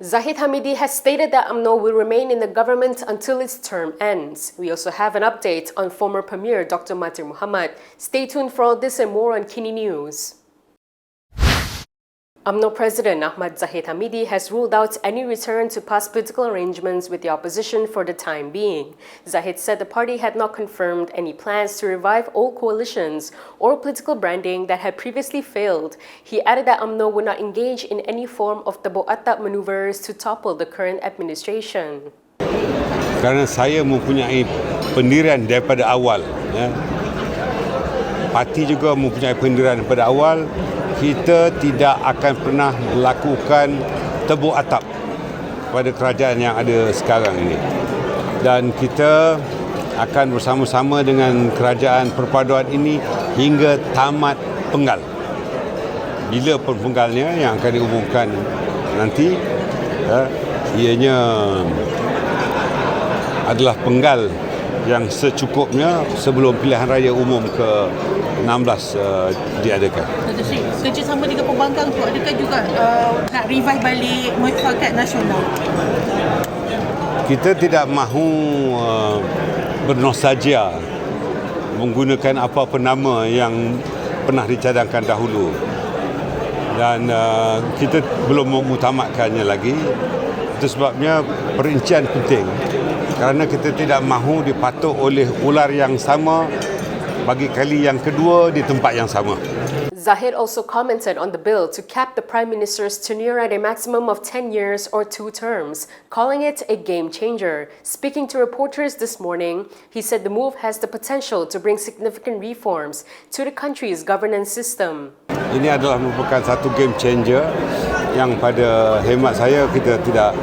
Zahid Hamidi has stated that Umno will remain in the government until its term ends. We also have an update on former Premier Dr Mahathir Mohamad. Stay tuned for all this and more on KiniNews. Umno President Ahmad Zahid Hamidi has ruled out any return to past political arrangements with the opposition for the time being. Zahid said the party had not confirmed any plans to revive old coalitions or political branding that had previously failed. He added that Umno would not engage in any form of tabok-atap maneuvers to topple the current administration. Kerana saya mempunyai pendirian daripada awal, parti juga mempunyai pendirian daripada awal. Kita tidak akan pernah melakukan tebuk atap pada kerajaan yang ada sekarang ini. Dan kita akan bersama-sama dengan kerajaan perpaduan ini hingga tamat penggal. Bila penggalnya yang akan diumumkan nanti, ianya adalah penggal yang secukupnya sebelum pilihan raya umum ke-16 diadakan. Kerjasama dengan pembangkang tu adakah juga nak revive balik mufakat nasional? Kita tidak mahu bernostalgia menggunakan apa-apa nama yang pernah dicadangkan dahulu. Dan kita belum memutamatkannya lagi. Itu sebabnya perincian penting. Kerana kita tidak mahu dipatuk oleh ular yang sama bagi kali yang kedua di tempat yang sama. Zahid also commented on the bill to cap the Prime Minister's tenure at a maximum of 10 years or 2 terms, calling it a game changer. Speaking to reporters this morning, he said the move has the potential to bring significant reforms to the country's governance system. Ini adalah merupakan satu game changer yang pada hemat saya kita tidak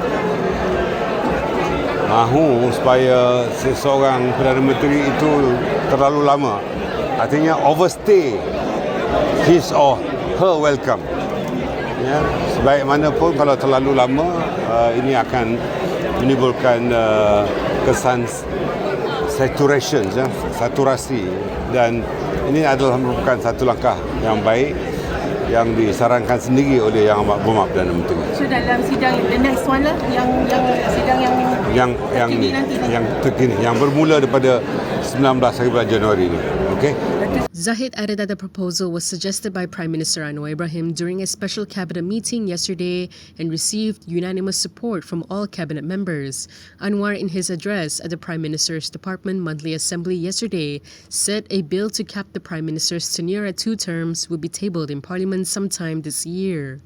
mahu supaya seseorang Perdana Menteri itu terlalu lama. Artinya overstay his or her welcome. Sebaik mana pun kalau terlalu lama, ini akan menimbulkan kesan saturasi, dan ini adalah merupakan satu langkah yang baik yang disarankan sendiri oleh Yang Amat Berhormat Perdana Menteri. So dalam sidang the next one lah, yang terkini yang bermula daripada 19 hari bulan Januari ini. Okey. Zahid added that the proposal was suggested by Prime Minister Anwar Ibrahim during a special cabinet meeting yesterday and received unanimous support from all cabinet members. Anwar, in his address at the Prime Minister's Department Monthly Assembly yesterday, said a bill to cap the Prime Minister's tenure at 2 terms will be tabled in Parliament sometime this year.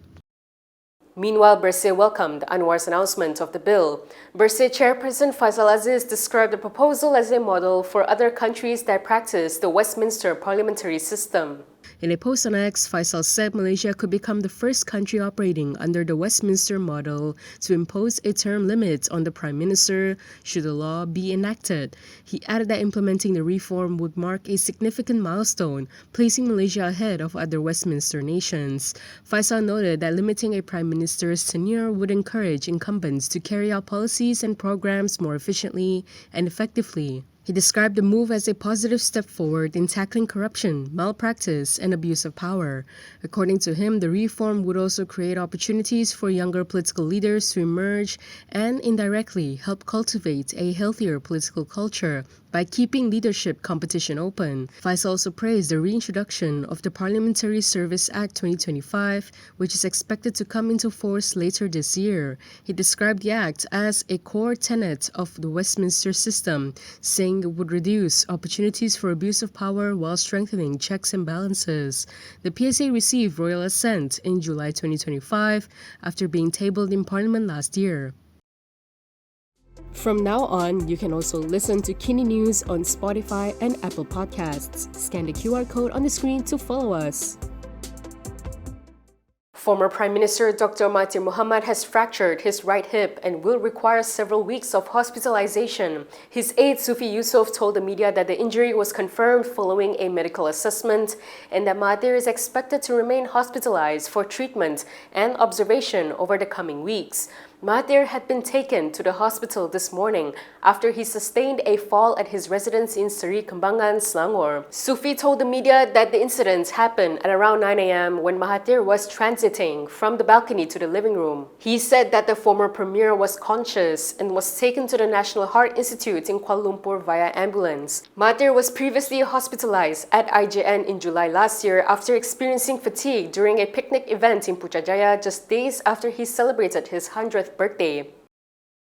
Meanwhile, Bersih welcomed Anwar's announcement of the bill. Bersih Chairperson Faisal Aziz described the proposal as a model for other countries that practice the Westminster parliamentary system. In a post on X, Faisal said Malaysia could become the first country operating under the Westminster model to impose a term limit on the Prime Minister should the law be enacted. He added that implementing the reform would mark a significant milestone, placing Malaysia ahead of other Westminster nations. Faisal noted that limiting a Prime Minister's tenure would encourage incumbents to carry out policies and programs more efficiently and effectively. He described the move as a positive step forward in tackling corruption, malpractice, and abuse of power. According to him, the reform would also create opportunities for younger political leaders to emerge and indirectly help cultivate a healthier political culture by keeping leadership competition open. Faisal also praised the reintroduction of the Parliamentary Service Act 2025, which is expected to come into force later this year. He described the act as a core tenet of the Westminster system, saying it would reduce opportunities for abuse of power while strengthening checks and balances. The PSA received royal assent in July 2025 after being tabled in Parliament last year. From now on, you can also listen to KiniNews on Spotify and Apple Podcasts. Scan the QR code on the screen to follow us. Former Prime Minister Dr Mahathir Mohamad has fractured his right hip and will require several weeks of hospitalization. His aide Sufi Yusof told the media that the injury was confirmed following a medical assessment and that Mahathir is expected to remain hospitalized for treatment and observation over the coming weeks. Mahathir had been taken to the hospital this morning after he sustained a fall at his residence in Seri Kembangan, Selangor. Sufi told the media that the incident happened at around 9 a.m. when Mahathir was transiting from the balcony to the living room. He said that the former premier was conscious and was taken to the National Heart Institute in Kuala Lumpur via ambulance. Mahathir was previously hospitalized at IJN in July last year after experiencing fatigue during a picnic event in Putrajaya just days after he celebrated his 100th birthday.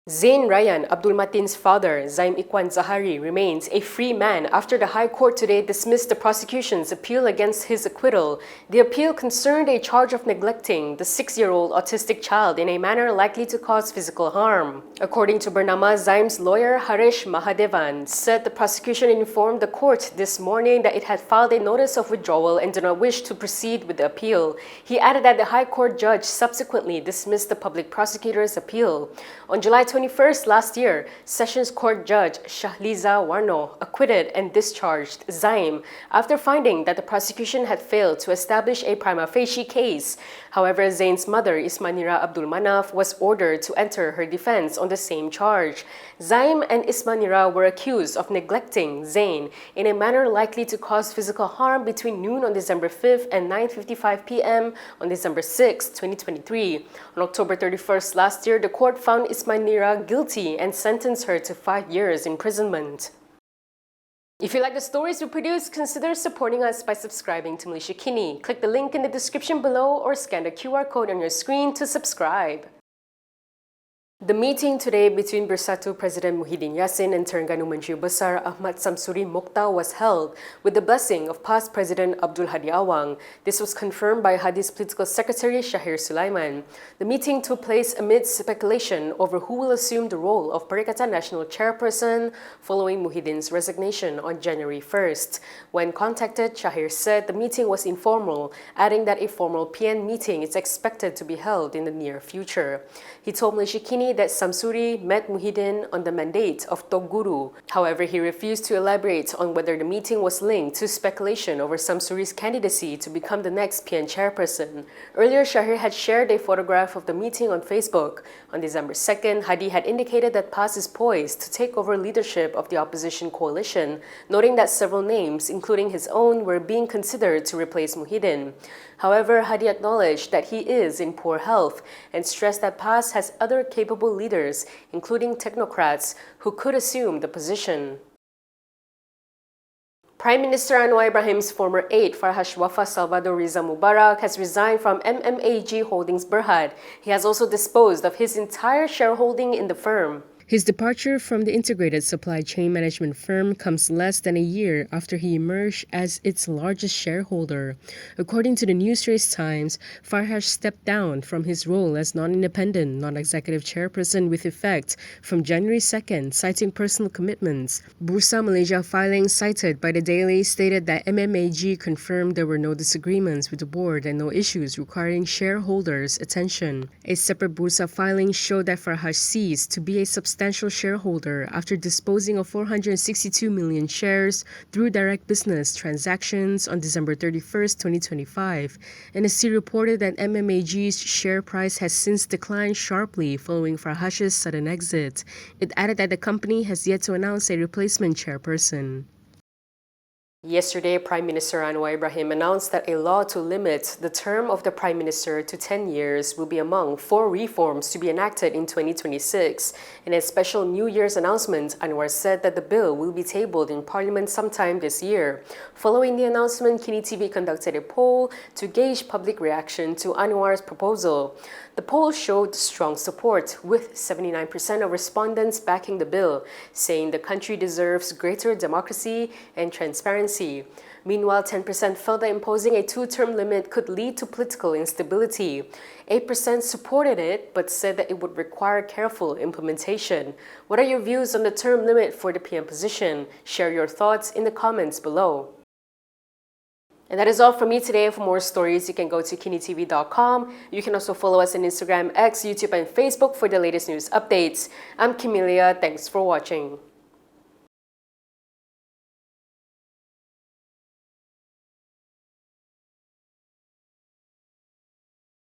Zayn Rayyan, Abdul Matin's father, Zayn Zahari, remains a free man after the High Court today dismissed the prosecution's appeal against his acquittal. The appeal concerned a charge of neglecting the 6-year-old autistic child in a manner likely to cause physical harm. According to Bernama, Zayn's lawyer, Harish Mahadevan, said the prosecution informed the court this morning that it had filed a notice of withdrawal and did not wish to proceed with the appeal. He added that the High Court judge subsequently dismissed the public prosecutor's appeal. On July 21st last year, Sessions Court Judge Shahliza Warno acquitted and discharged Zayn after finding that the prosecution had failed to establish a prima facie case. However, Zayn's mother, Ismanira Abdul Manaf, was ordered to enter her defense on the same charge. Zayn and Ismanira were accused of neglecting Zayn in a manner likely to cause physical harm between noon on December 5th and 9:55 p.m. on December 6, 2023. On October 31st last year, the court found Ismanira guilty and sentenced her to 5 years imprisonment. If you like the stories we produce, consider supporting us by subscribing to Malaysia Kini. Click the link in the description below or scan the QR code on your screen to subscribe. The meeting today between Bersatu President Muhyiddin Yassin and Terengganu Menteri Besar Ahmad Samsuri Mokhtar was held with the blessing of past President Abdul Hadi Awang. This was confirmed by Hadi's political secretary Shahir Sulaiman. The meeting took place amidst speculation over who will assume the role of Perikatan Nasional Chairperson following Muhyiddin's resignation on January 1st. When contacted, Shahir said the meeting was informal, adding that a formal PN meeting is expected to be held in the near future. He told Malaysia Kini that Samsuri met Muhyiddin on the mandate of Tok Guru. However, he refused to elaborate on whether the meeting was linked to speculation over Samsuri's candidacy to become the next PN chairperson. Earlier, Shahir had shared a photograph of the meeting on Facebook. On December 2nd, Hadi had indicated that PAS is poised to take over leadership of the opposition coalition, noting that several names, including his own, were being considered to replace Muhyiddin. However, Hadi acknowledged that he is in poor health and stressed that PAS has other capable leaders, including technocrats, who could assume the position. Prime Minister Anwar Ibrahim's former aide, Farhash Wafa Salvador Riza Mubarak, has resigned from MMAG Holdings Berhad. He has also disposed of his entire shareholding in the firm. His departure from the integrated supply chain management firm comes less than a year after he emerged as its largest shareholder. According to the Newsrace Times, Farhash stepped down from his role as non-independent, non-executive chairperson with effect from January 2nd, citing personal commitments. Bursa Malaysia filings cited by the Daily stated that MMAG confirmed there were no disagreements with the board and no issues requiring shareholders' attention. A separate Bursa filing showed that Farhash ceased to be a substantial shareholder after disposing of 462 million shares through direct business transactions on December 31st, 2025. NSC reported that MMAG's share price has since declined sharply following Farhash's sudden exit. It added that the company has yet to announce a replacement chairperson. Yesterday, Prime Minister Anwar Ibrahim announced that a law to limit the term of the Prime Minister to 10 years will be among 4 reforms to be enacted in 2026. In a special New Year's announcement, Anwar said that the bill will be tabled in Parliament sometime this year. Following the announcement, Kinitv conducted a poll to gauge public reaction to Anwar's proposal. The poll showed strong support, with 79% of respondents backing the bill, saying the country deserves greater democracy and transparency. Meanwhile, 10% felt that imposing a 2-term limit could lead to political instability. 8% supported it, but said that it would require careful implementation. What are your views on the term limit for the PM position? Share your thoughts in the comments below. And that is all from me today. For more stories, you can go to KiniTv.com. You can also follow us on Instagram, X, YouTube, and Facebook for the latest news updates. I'm Camelia. Thanks for watching.